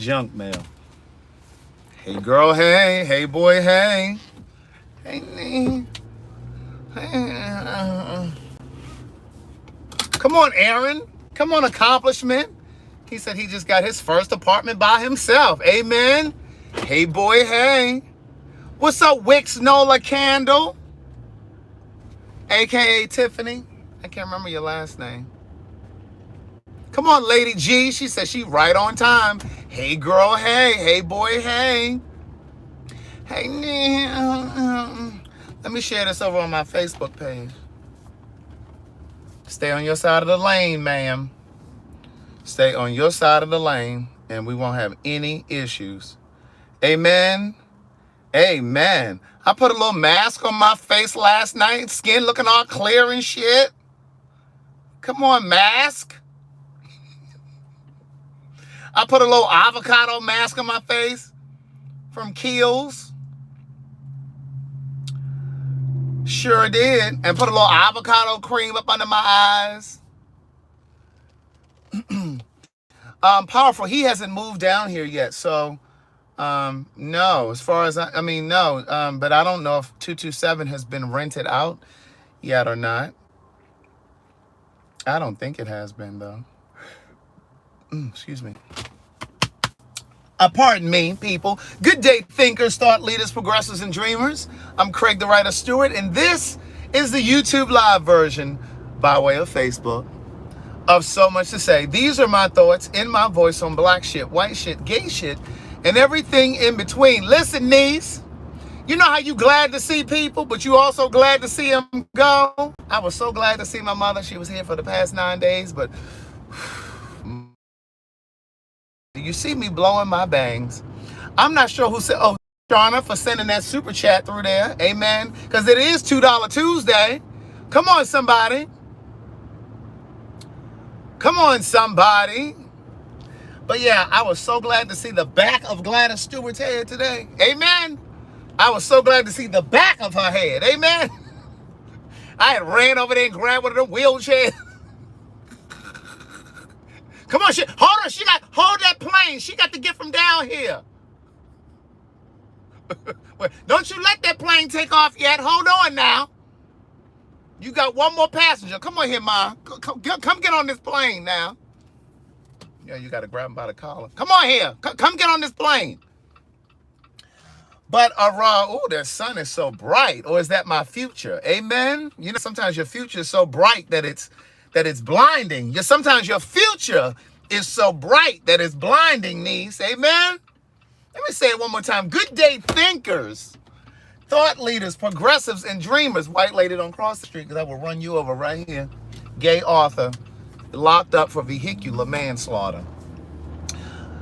junk mail. Hey girl, hey. Hey boy, hey. Hey, hey. Come on, Aaron. Come on, accomplishment. He said he just got his first apartment by himself. Amen. Hey boy, hey. What's up, Wix Nola Candle? AKA Tiffany. I can't remember your last name. Come on, Lady G. She said she right on time. Hey girl, hey. Hey boy, hey. Hey, let me share this over on my Facebook page. Stay on your side of the lane, ma'am. Stay on your side of the lane, and we won't have any issues. Amen. Amen. I put a little mask on my face last night, skin looking all clear and shit. Come on, mask. I put a little avocado mask on my face from Kiehl's. Sure did. And put a little avocado cream up under my eyes. Powerful. He hasn't moved down here yet. So, no. As far as, I mean, no. But I don't know if 227 has been rented out yet or not. I don't think it has been, though. Excuse me. Pardon me, people. Good day, thinkers, thought leaders, progressives, and dreamers. I'm Craig the Writer Stewart, and this is the YouTube live version by way of Facebook of So Much to Say. These are my thoughts in my voice on black shit, white shit, gay shit, and everything in between. Listen, niece, you know how you glad to see people, but you also glad to see them go? I was so glad to see my mother. She was here for the past 9 days, but you see me blowing my bangs. I'm not sure who said, oh, Shauna for sending that super chat through there. Amen. Because it is $2 Tuesday. Come on, somebody. Come on, somebody. But yeah, I was so glad to see the back of Gladys Stewart's head today. Amen. I was so glad to see the back of her head. Amen. I had ran over there and grabbed one of the wheelchairs. Come on, hold on. Hold that plane. She got to get from down here. Don't you let that plane take off yet. Hold on now. You got one more passenger. Come on here, Ma. Come get on this plane now. Yeah, you got to grab him by the collar. Come on here. Come get on this plane. But, oh, that sun is so bright. Or is that my future? Amen? You know, sometimes your future is so bright that it's blinding. Sometimes your future is so bright that it's blinding, niece. Amen? Let me say it one more time. Good day, thinkers, thought leaders, progressives, and dreamers. White lady, don't cross the street because I will run you over right here. Gay author, locked up for vehicular manslaughter.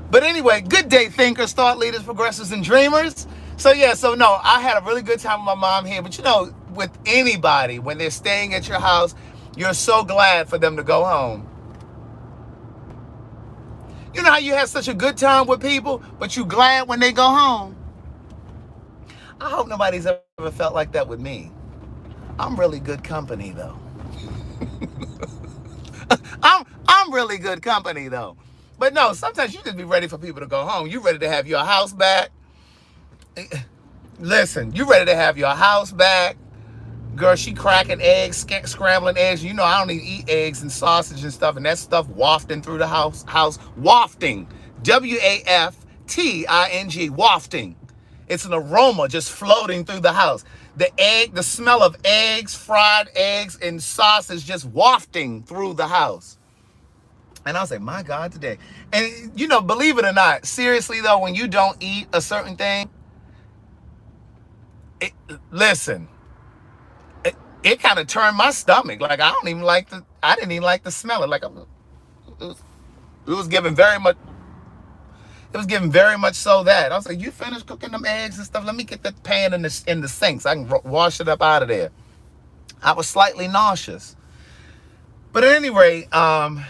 But anyway, good day, thinkers, thought leaders, progressives, and dreamers. So no, I had a really good time with my mom here. But you know, with anybody, when they're staying at your house, you're so glad for them to go home. You know how you have such a good time with people, but you glad when they go home? I hope nobody's ever felt like that with me. I'm really good company, though. I'm really good company, though. But no, sometimes you just be ready for people to go home. You ready to have your house back. Listen, you ready to have your house back. Girl, she cracking eggs, scrambling eggs. You know I don't even eat eggs and sausage and stuff, and that stuff wafting through the house. Wafting. W-A-F-T-I-N-G. Wafting. It's an aroma just floating through the house. The smell of eggs, fried eggs, and sausage just wafting through the house. And I was like, my God, today. And, you know, believe it or not, seriously, though, when you don't eat a certain thing, listen, it kind of turned my stomach. Like, I didn't even like the smell. Like, it was giving very much so that. I was like, you finished cooking them eggs and stuff? Let me get that pan in the sink so I can wash it up out of there. I was slightly nauseous. But at any rate, and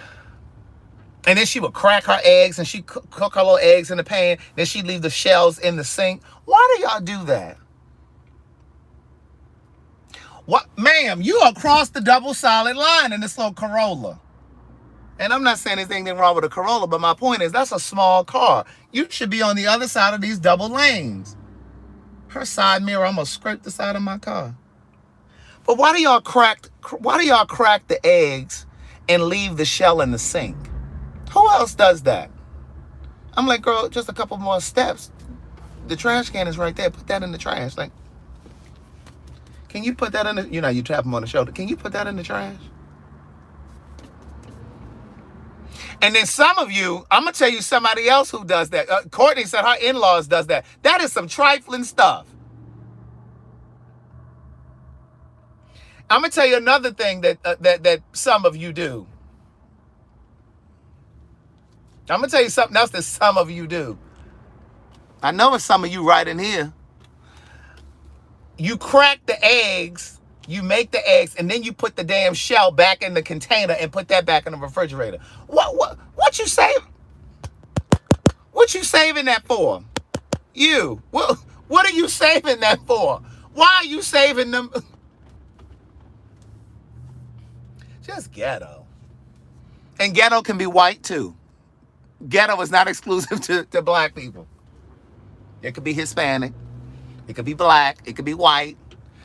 then she would crack her eggs and she cook her little eggs in the pan. Then she'd leave the shells in the sink. Why do y'all do that? What, ma'am, you across the double solid line in this little Corolla. And I'm not saying there's anything wrong with a Corolla, but my point is that's a small car. You should be on the other side of these double lanes. Her side mirror almost scraped the side of my car. But why do y'all crack the eggs and leave the shell in the sink? Who else does that? I'm like, girl, just a couple more steps. The trash can is right there. Put that in the trash. Like, can you put that in the, you tap them on the shoulder. Can you put that in the trash? And then some of you, I'm going to tell you somebody else who does that. Courtney said her in-laws does that. That is some trifling stuff. I'm going to tell you another thing that some of you do. I'm going to tell you something else that some of you do. I know it's some of you right in here. You crack the eggs, you make the eggs, and then you put the damn shell back in the container and put that back in the refrigerator. What you saving? What you saving that for? You. What are you saving that for? Why are you saving them? Just ghetto. And ghetto can be white too. Ghetto is not exclusive to black people. It could be Hispanic. It could be black. It could be white.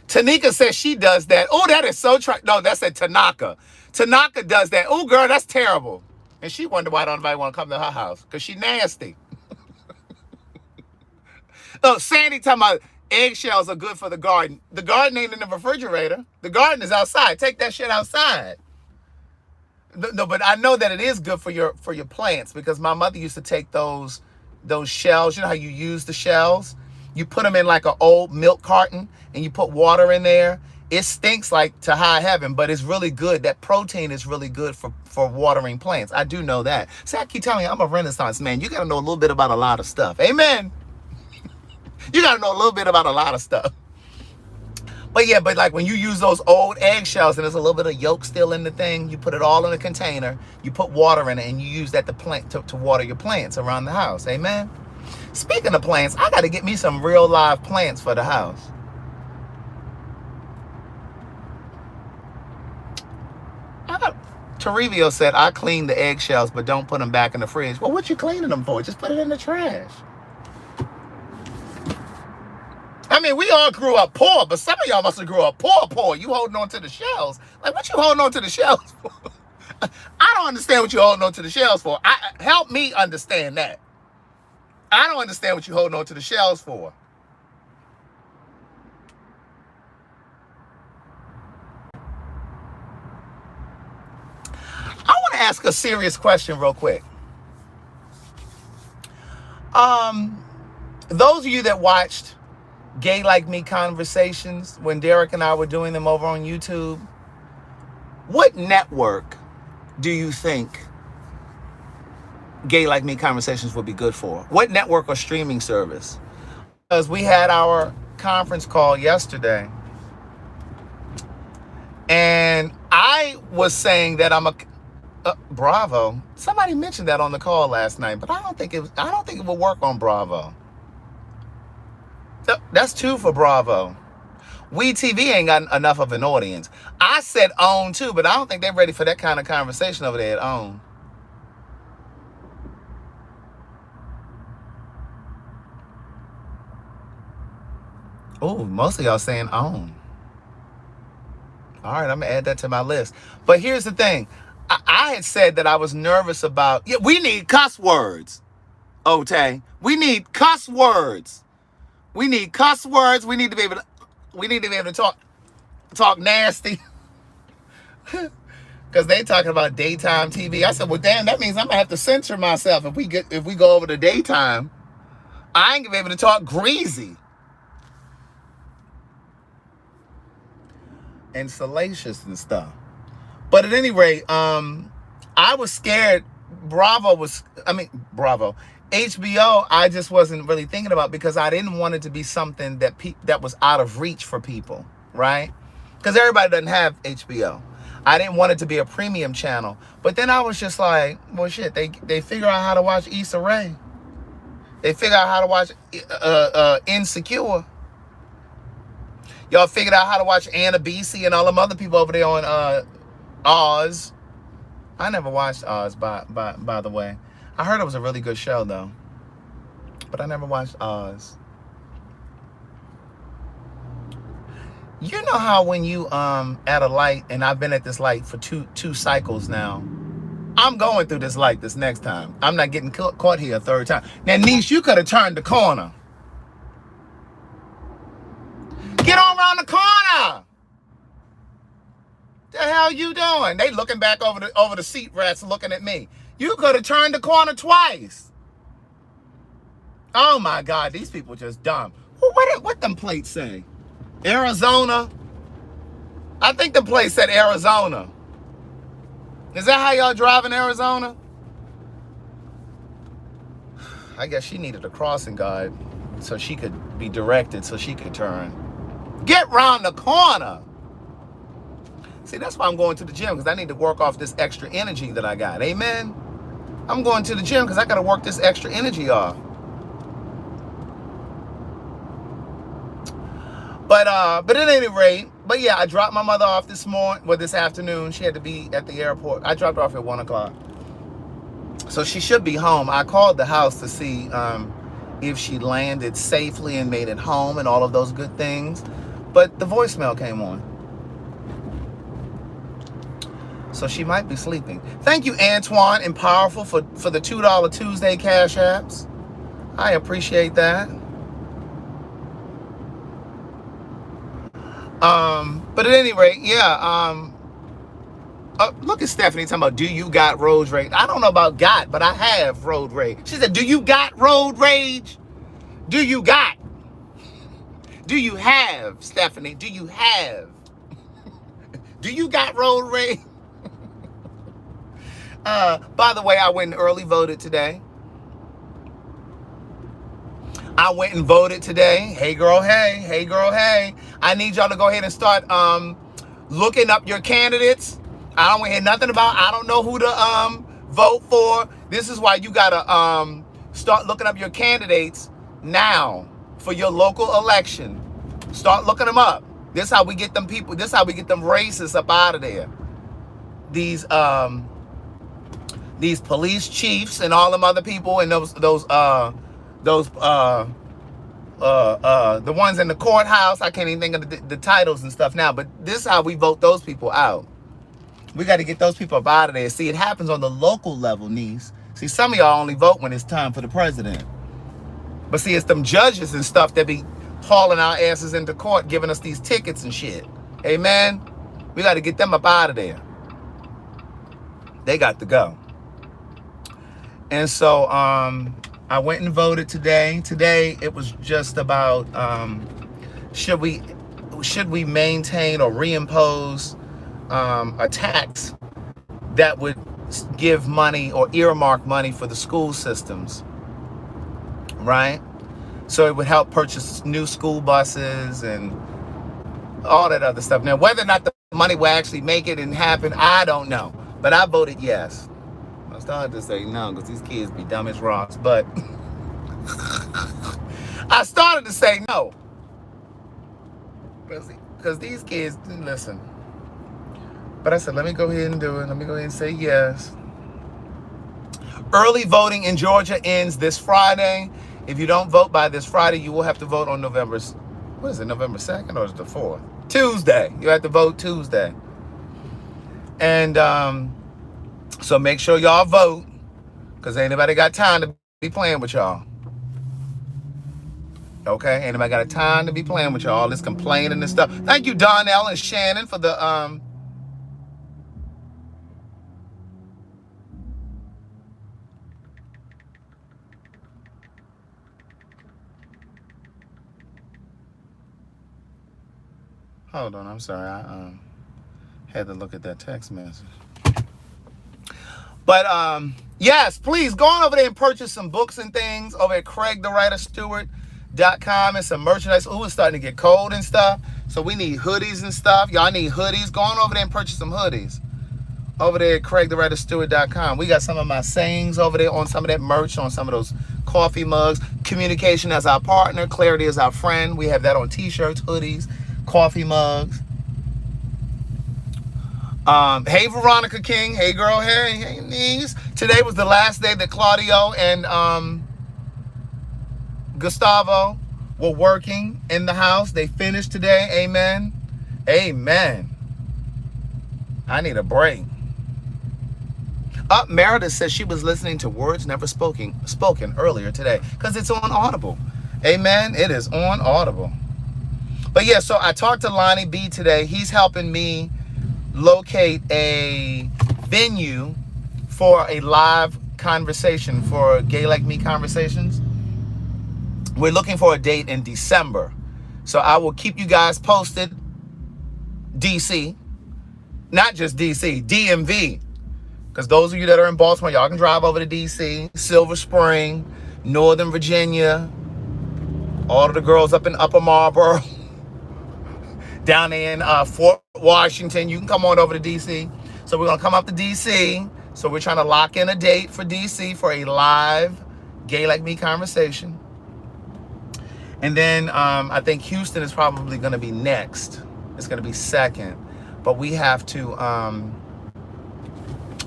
Tanika says she does that. Oh, that is so no, that's a Tanaka. Tanaka does that. Oh, girl, that's terrible. And she wonder why don't nobody want to come to her house. Because she nasty. Oh, Sandy talking about eggshells are good for the garden. The garden ain't in the refrigerator. The garden is outside. Take that shit outside. No, but I know that it is good for your plants because my mother used to take those shells. You know how you use the shells? You put them in like an old milk carton and you put water in there. It stinks like to high heaven, but it's really good. That protein is really good for watering plants. I do know that. See, I keep telling you, I'm a Renaissance man. You got to know a little bit about a lot of stuff. Amen. You got to know a little bit about a lot of stuff. But yeah, but like when you use those old eggshells and there's a little bit of yolk still in the thing, you put it all in a container, you put water in it, and you use that to water your plants around the house. Amen. Speaking of plants, I got to get me some real live plants for the house. Toribio said, I clean the eggshells, but don't put them back in the fridge. Well, what you cleaning them for? Just put it in the trash. I mean, we all grew up poor, but some of y'all must have grew up poor. You holding on to the shells. Like, what you holding on to the shells for? I don't understand what you holding on to the shells for. Help me understand that. I don't understand what you holding on to the shells for. I want to ask a serious question real quick. Those of you that watched Gay Like Me conversations when Derek and I were doing them over on YouTube, what network do you think Gay Like Me conversations would be good for? What network or streaming service? Because we had our conference call yesterday, and I was saying that I'm a Bravo. Somebody mentioned that on the call last night, but I don't think it would work on Bravo. That's two for Bravo. WeTV ain't got enough of an audience. I said OWN too, but I don't think they're ready for that kind of conversation over there at OWN. Oh, most of y'all saying OWN. All right, I'm gonna add that to my list. But here's the thing. I had said that I was nervous about, we need cuss words, Otay. We need cuss words. We need cuss words. We need to be able to talk nasty. Because they talking about daytime TV. I said, well, damn, that means I'm gonna have to censor myself if we go over to daytime. I ain't gonna be able to talk greasy and salacious and stuff. But at any rate, I was scared. Bravo. HBO, I just wasn't really thinking about because I didn't want it to be something that was out of reach for people, right? Because everybody doesn't have HBO. I didn't want it to be a premium channel. But then I was just like, well, shit, they figure out how to watch Issa Rae. They figure out how to watch Insecure. Y'all figured out how to watch Anna Beasy and all them other people over there on Oz. I never watched Oz, by the way. I heard it was a really good show, though. But I never watched Oz. You know how when you at a light, and I've been at this light for two cycles now. I'm going through this light this next time. I'm not getting caught here a third time. Now, niece, you could have turned the corner. Get on around the corner. The hell you doing? They looking back over the seat rats looking at me. You could have turned the corner twice. Oh my God, these people just dumb. Well, what them plates say? Arizona? I think the plate said Arizona. Is that how y'all drive in Arizona? I guess she needed a crossing guard so she could be directed, so she could turn. Get round the corner. See, that's why I'm going to the gym, because I need to work off this extra energy that I got. Amen? I'm going to the gym because I got to work this extra energy off. But at any rate, but yeah, I dropped my mother off this afternoon. She had to be at the airport. I dropped her off at 1 o'clock. So she should be home. I called the house to see if she landed safely and made it home and all of those good things. But the voicemail came on. So she might be sleeping. Thank you, Antoine and Powerful, for the $2 Tuesday cash apps. I appreciate that. But at any rate, yeah, look at Stephanie talking about, do you got road rage? I don't know about got, but I have road rage. She said, do you got road rage? Do you got? Do you have, Stephanie? Do you have? Do you got road rage? By the way, I went and early voted today. I went and voted today. Hey girl, hey. Hey girl, hey. I need y'all to go ahead and start looking up your candidates. I don't hear nothing about, I don't know who to vote for. This is why you gotta start looking up your candidates now for your local election. Start looking them up. This is how we get them people, this is how we get them racists up out of there. These police chiefs and all them other people and the ones in the courthouse. I can't even think of the titles and stuff now, but this is how we vote those people out. We got to get those people up out of there. See, it happens on the local level, niece. See, some of y'all only vote when it's time for the president. But see, it's them judges and stuff that be hauling our asses into court, giving us these tickets and shit. Amen? We got to get them up out of there. They got to go. And so, I went and voted today. Today, it was just about should we maintain or reimpose a tax that would give money or earmark money for the school systems, right? So it would help purchase new school buses and all that other stuff. Now, whether or not the money will actually make it and happen, I don't know. But I voted yes. I started to say no because these kids be dumb as rocks, but I started to say no because these kids didn't listen. But I said, let me go ahead and do it. Let me go ahead and say yes. Early voting in Georgia ends this Friday. If you don't vote by this Friday, you will have to vote on November 2nd or is it the 4th? Tuesday. You have to vote Tuesday. And so make sure y'all vote, because ain't nobody got time to be playing with y'all. Okay? Ain't nobody got time to be playing with y'all. All this complaining and stuff. Thank you, Donnell and Shannon, for the hold on, I'm sorry. I had to look at that text message. But yes, please go on over there and purchase some books and things over at CraigTheWriterStewart.com and some merchandise. Ooh, it's starting to get cold and stuff. So we need hoodies and stuff. Y'all need hoodies. Go on over there and purchase some hoodies over there at CraigTheWriterStewart.com. We got some of my sayings over there on some of that merch, on some of those coffee mugs. Communication as our partner, clarity as our friend. We have that on t-shirts, hoodies, coffee mugs. Hey, Veronica King. Hey, girl. Hey, niece. Today was the last day that Claudio and Gustavo were working in the house. They finished today. Amen. Amen. I need a break. Meredith says she was listening to Words Never Spoken earlier today because it's on Audible. Amen. It is on Audible. But yeah, so I talked to Lonnie B today. He's helping me locate a venue for a live conversation for Gay Like Me Conversations. We're looking for a date in December. So I will keep you guys posted. DC, not just DC, DMV. Because those of you that are in Baltimore, y'all can drive over to DC, Silver Spring, Northern Virginia, all of the girls up in Upper Marlboro, down in Fort Washington, you can come on over to DC. So we're going to come up to DC. So we're trying to lock in a date for DC for a live Gay Like Me conversation. And then I think Houston is probably going to be next. It's going to be second. But we have to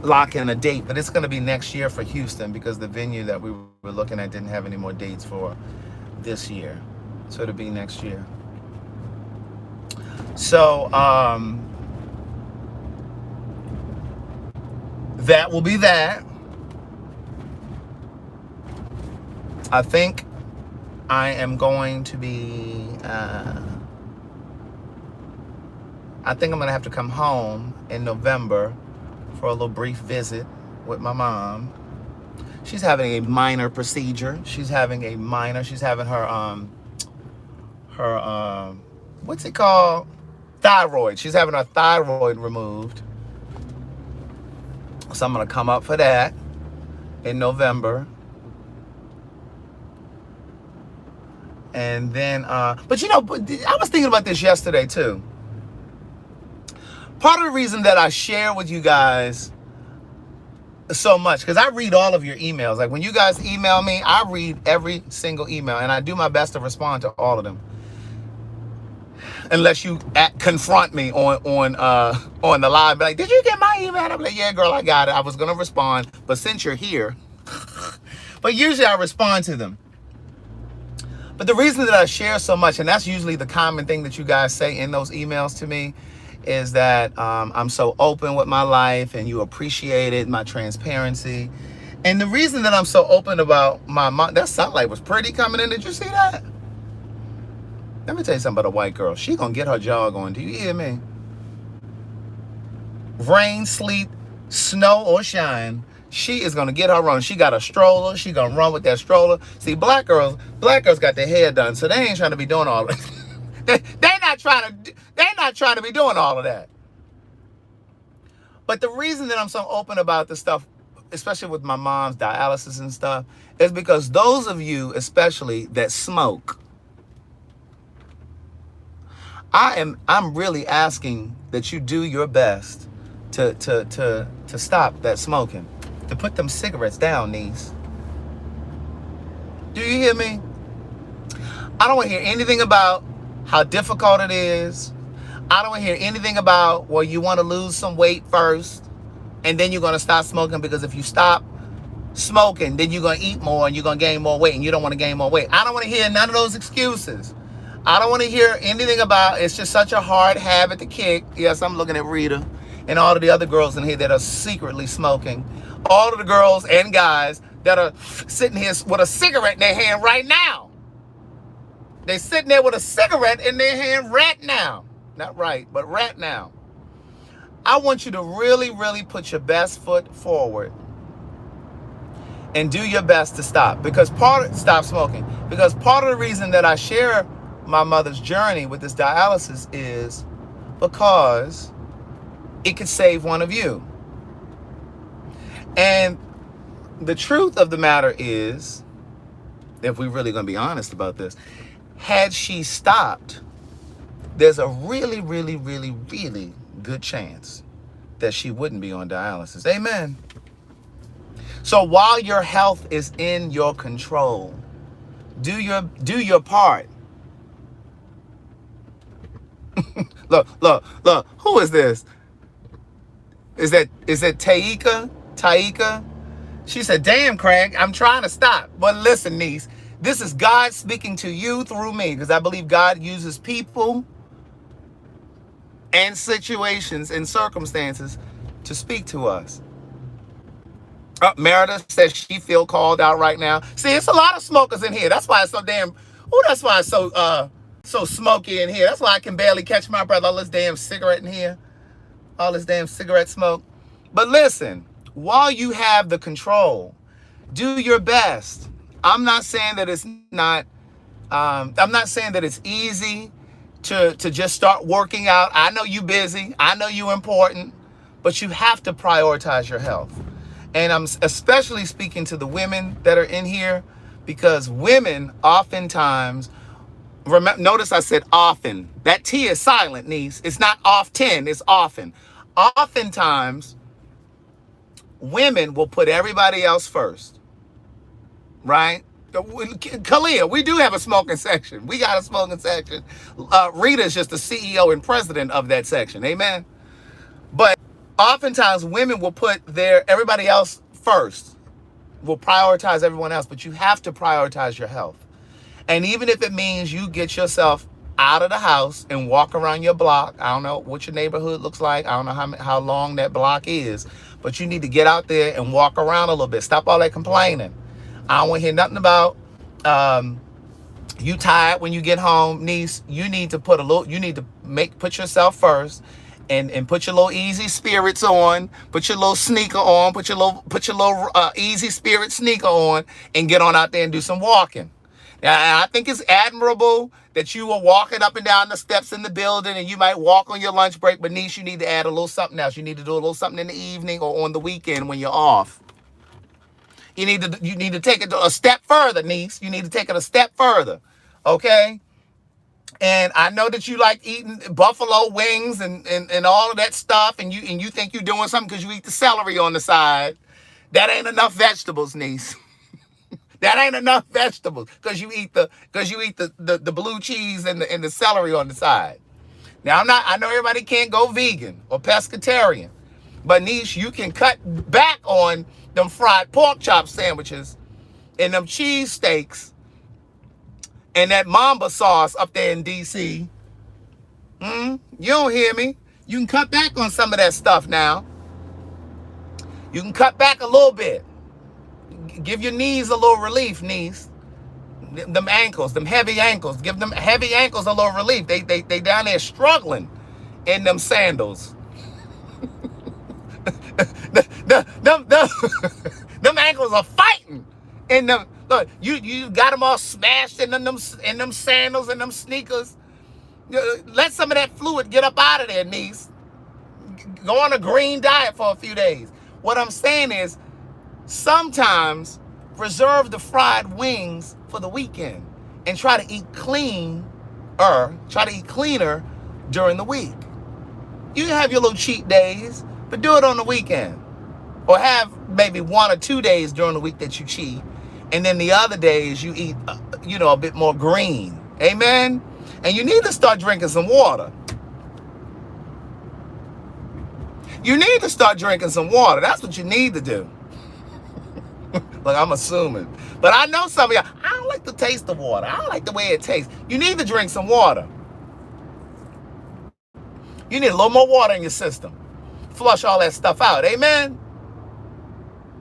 lock in a date. But it's going to be next year for Houston because the venue that we were looking at didn't have any more dates for this year. So it'll be next year. So that will be that. I think I am going to be, I think I'm going to have to come home in November for a little brief visit with my mom. She's having a minor procedure. She's having her, what's it called? Thyroid. She's having her thyroid removed. So I'm going to come up for that in November. And then, but I was thinking about this yesterday too. Part of the reason that I share with you guys so much, because I read all of your emails. Like when you guys email me, I read every single email and I do my best to respond to all of them. Unless you confront me on the live, be like, did you get my email? I'm like, yeah, girl, I got it. I was going to respond, but since you're here, but usually I respond to them. But the reason that I share so much, and that's usually the common thing that you guys say in those emails to me, is that I'm so open with my life and you appreciate it, my transparency. And the reason that I'm so open about my mom, that sunlight was pretty coming in. Did you see that? Let me tell you something about a white girl. She gonna get her jog on. Do you hear me? Rain, sleet, snow, or shine, she is gonna get her run. She got a stroller. She gonna run with that stroller. See, black girls got their hair done, so they ain't trying to be doing all of that. They're not trying to be doing all of that. But the reason that I'm so open about this stuff, especially with my mom's dialysis and stuff, is because those of you, especially that smoke, I'm really asking that you do your best to stop that smoking, to put them cigarettes down, niece. Do you hear me? I don't want to hear anything about how difficult it is. I don't want to hear anything about, well, you want to lose some weight first and then you're going to stop smoking, because if you stop smoking, then you're going to eat more and you're going to gain more weight and you don't want to gain more weight. I don't want to hear none of those excuses. I don't want to hear anything about it's just such a hard habit to kick. Yes, I'm looking at Rita and all of the other girls in here that are secretly smoking. All of the girls and guys that are sitting here with a cigarette in their hand right now. They're sitting there with a cigarette in their hand right now. Not right, but right now. I want you to really, really put your best foot forward and do your best to stop. Stop smoking. Because part of the reason that I share my mother's journey with this dialysis is because it could save one of you. And the truth of the matter is, if we're really going to be honest about this, had she stopped, there's a really, really, really, really good chance that she wouldn't be on dialysis. Amen. So while your health is in your control, do your part. Look, who is this? Is it Taika? Taika? She said, damn, Craig, I'm trying to stop. But listen, niece, this is God speaking to you through me, because I believe God uses people and situations and circumstances to speak to us. Meredith says she feel called out right now. See, it's a lot of smokers in here. That's why it's so damn. Oh, that's why it's so smoky in here. That's why I can barely catch my breath. All this damn cigarette in here, all this damn cigarette smoke. But listen, while you have the control, do your best. I'm not saying that it's not. I'm not saying that it's easy to just start working out. I know you busy. I know you important, but you have to prioritize your health. And I'm especially speaking to the women that are in here, because women oftentimes, notice I said often. That T is silent, niece. It's not often, it's often. Oftentimes, women will put everybody else first, right? Kalia, we do have a smoking section. We got a smoking section. Rita's just the CEO and president of that section. Amen. But oftentimes women will put everybody else first, will prioritize everyone else, but you have to prioritize your health. And even if it means you get yourself out of the house and walk around your block, I don't know what your neighborhood looks like, I don't know how long that block is, but you need to get out there and walk around a little bit. Stop all that complaining. I don't want to hear nothing about you tired when you get home, niece. You need to put yourself first. And put your little easy spirits on, put your little sneaker on, put your little easy spirit sneaker on, and get on out there and do some walking. Now, I think it's admirable that you are walking up and down the steps in the building, and you might walk on your lunch break, but niece, you need to add a little something else. You need to do a little something in the evening or on the weekend when you're off. You need to take it a step further, niece. You need to take it a step further, okay? And I know that you like eating buffalo wings and all of that stuff, and you think you're doing something because you eat the celery on the side. That ain't enough vegetables, niece. That ain't enough vegetables because you eat the blue cheese and the celery on the side. Now I know everybody can't go vegan or pescatarian, but niece, you can cut back on them fried pork chop sandwiches and them cheese steaks and that Mamba sauce up there in D.C. You don't hear me. You can cut back on some of that stuff now. You can cut back a little bit. Give your knees a little relief, niece. Them ankles, them heavy ankles. Give them heavy ankles a little relief. They down there struggling in them sandals. them ankles are fighting in them. Look, you got them all smashed in them sandals and them sneakers. Let some of that fluid get up out of there, niece. Go on a green diet for a few days. What I'm saying is, sometimes reserve the fried wings for the weekend and try to eat cleaner during the week. You can have your little cheat days, but do it on the weekend. Or have maybe 1 or 2 days during the week that you cheat. And then the other days you eat, a bit more green. Amen? And you need to start drinking some water. You need to start drinking some water. That's what you need to do. Look, I'm assuming. But I know some of y'all, I don't like the taste of water. I don't like the way it tastes. You need to drink some water. You need a little more water in your system. Flush all that stuff out. Amen?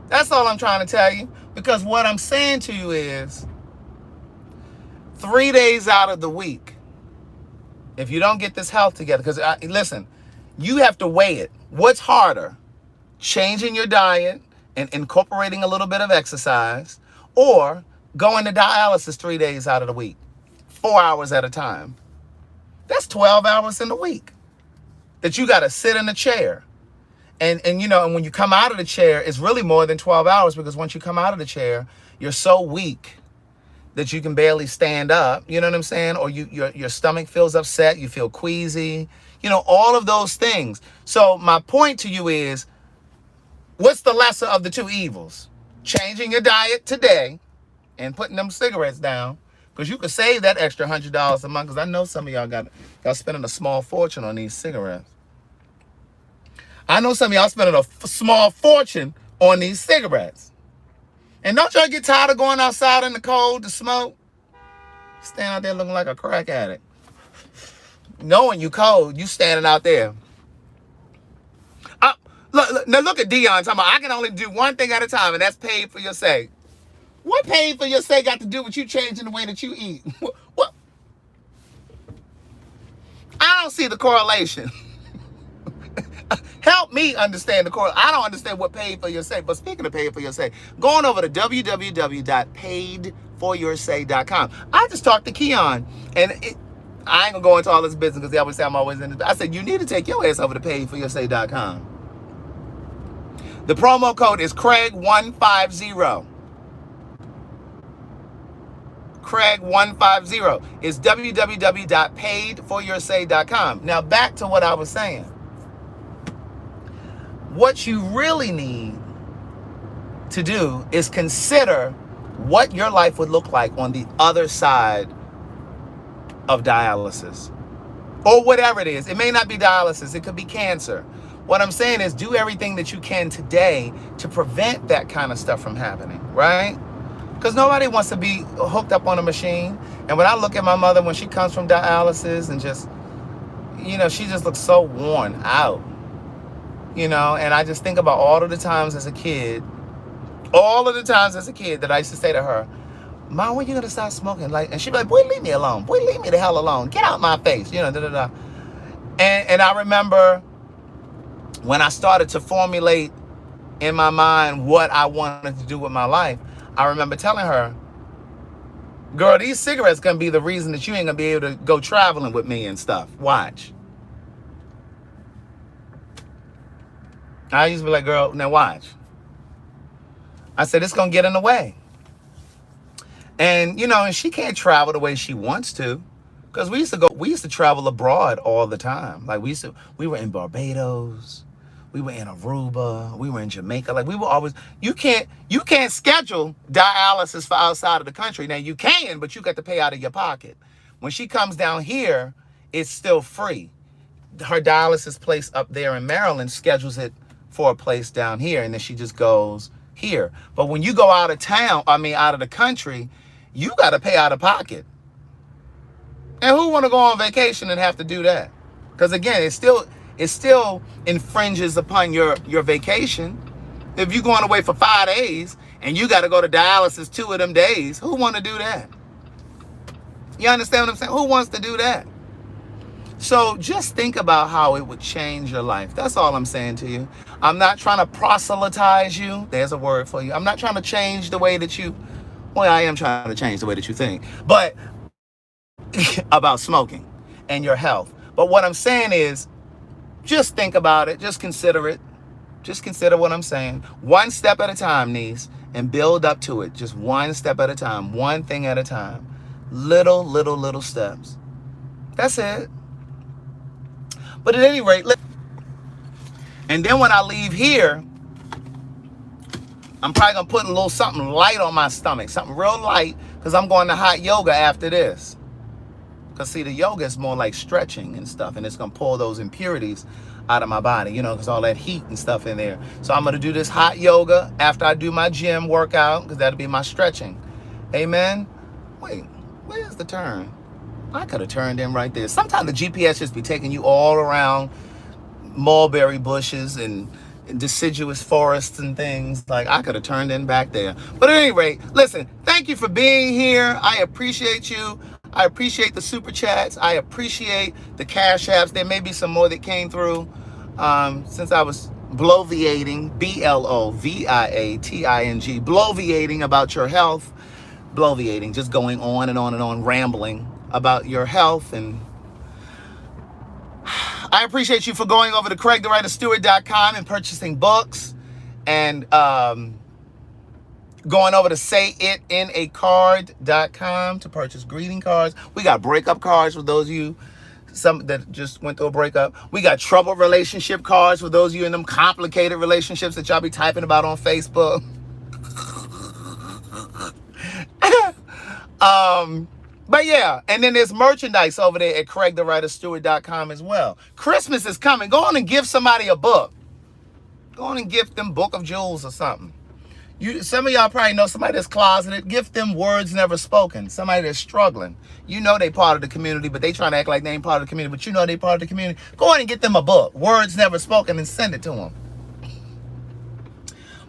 That's all I'm trying to tell you. Because what I'm saying to you is 3 days out of the week, if you don't get this health together, because listen, you have to weigh it. What's harder? Changing your diet and incorporating a little bit of exercise, or going to dialysis 3 days out of the week, 4 hours at a time. That's 12 hours in the week that you got to sit in a chair. And when you come out of the chair, it's really more than 12 hours, because once you come out of the chair, you're so weak that you can barely stand up. You know what I'm saying? Or your stomach feels upset. You feel queasy. All of those things. So my point to you is, what's the lesser of the two evils? Changing your diet today and putting them cigarettes down, because you could save that extra $100 a month, because I know some of y'all got spending a small fortune on these cigarettes. I know some of y'all spending a small fortune on these cigarettes. And don't y'all get tired of going outside in the cold to smoke? Stand out there looking like a crack addict. Knowing you cold, you standing out there. Now look at Dion talking about, I can only do one thing at a time, and that's paid for your sake. What paid for your sake got to do with you changing the way that you eat? What? I don't see the correlation. Help me understand the correlation. I don't understand what paid for your sake. But speaking of paid for your sake, going over to www.paidforyoursake.com. I just talked to Keon, and I ain't gonna go into all this business because they always say I'm always in this. I said, you need to take your ass over to paidforyoursake.com. The promo code is Craig150. Craig150 is www.paidforyoursake.com. Now back to what I was saying. What you really need to do is consider what your life would look like on the other side of dialysis, or whatever it is. It may not be dialysis, it could be cancer. What I'm saying is do everything that you can today to prevent that kind of stuff from happening, right? Because nobody wants to be hooked up on a machine. And when I look at my mother when she comes from dialysis and just, she just looks so worn out, and I just think about all of the times as a kid that I used to say to her, Mom, when you gonna stop smoking? And she'd be like, boy, leave me alone. Boy, leave me the hell alone. Get out my face. And I remember when I started to formulate in my mind what I wanted to do with my life, I remember telling her, girl, these cigarettes gonna be the reason that you ain't gonna be able to go traveling with me and stuff. Watch. I used to be like, girl, now watch. I said, it's gonna get in the way. And, and she can't travel the way she wants to. Because we used to travel abroad all the time. Like we were in Barbados, we were in Aruba, we were in Jamaica. Like we were always, you can't schedule dialysis for outside of the country. Now you can, but you got to pay out of your pocket. When she comes down here, it's still free. Her dialysis place up there in Maryland schedules it for a place down here, and then she just goes here. But when you go out of the country, you got to pay out of pocket. And who want to go on vacation and have to do that? Because again, it still infringes upon your vacation. If you're going away for 5 days and you got to go to dialysis 2 of them days, who want to do that? You understand what I'm saying? Who wants to do that? So just think about how it would change your life. That's all I'm saying to you. I'm not trying to proselytize you. There's a word for you. I'm not trying to change the way that you, well, I am trying to change the way that you think, but about smoking and your health. But what I'm saying is just think about it. Just consider it. Just consider what I'm saying. One step at a time, niece, and build up to it. Just one step at a time. One thing at a time. Little steps. That's it. But at any rate, and then when I leave here, I'm probably going to put a little something light on my stomach. Something real light, because I'm going to hot yoga after this. Because, see, the yoga is more like stretching and stuff, and it's going to pull those impurities out of my body, because all that heat and stuff in there. So I'm going to do this hot yoga after I do my gym workout, because that'll be my stretching. Amen? Wait, where's the turn? I could have turned in right there. Sometimes the GPS just be taking you all around mulberry bushes and deciduous forests and things. Like, I could have turned in back there. But at any rate, listen, thank you for being here. I appreciate you. I appreciate the super chats. I appreciate the cash apps. There may be some more that came through since I was bloviating, bloviating, bloviating about your health. Bloviating, just going on and on and on, rambling about your health. And I appreciate you for going over to CraigTheWriterStewart.com and purchasing books, and going over to SayItInACard.com to purchase greeting cards. We got breakup cards for those of you some that just went through a breakup. We got trouble relationship cards for those of you in them complicated relationships that y'all be typing about on Facebook. But yeah, and then there's merchandise over there at CraigTheWriterStewart.com as well. Christmas is coming. Go on and give somebody a book. Go on and gift them Book of Jewels or something. Some of y'all probably know somebody that's closeted. Gift them Words Never Spoken. Somebody that's struggling. You know they part of the community, but they trying to act like they ain't part of the community, but you know they part of the community. Go on and get them a book, Words Never Spoken, and send it to them.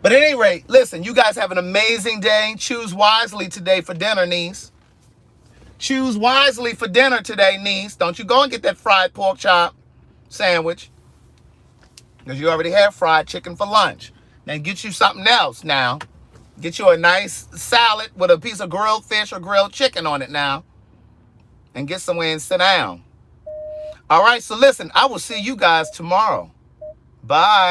But at any rate, listen, you guys have an amazing day. Choose wisely today for dinner, niece. Choose wisely for dinner today, niece. Don't you go and get that fried pork chop sandwich, because you already had fried chicken for lunch. Then get you something else now. Get you a nice salad with a piece of grilled fish or grilled chicken on it now. And get somewhere and sit down. All right, so listen, I will see you guys tomorrow. Bye.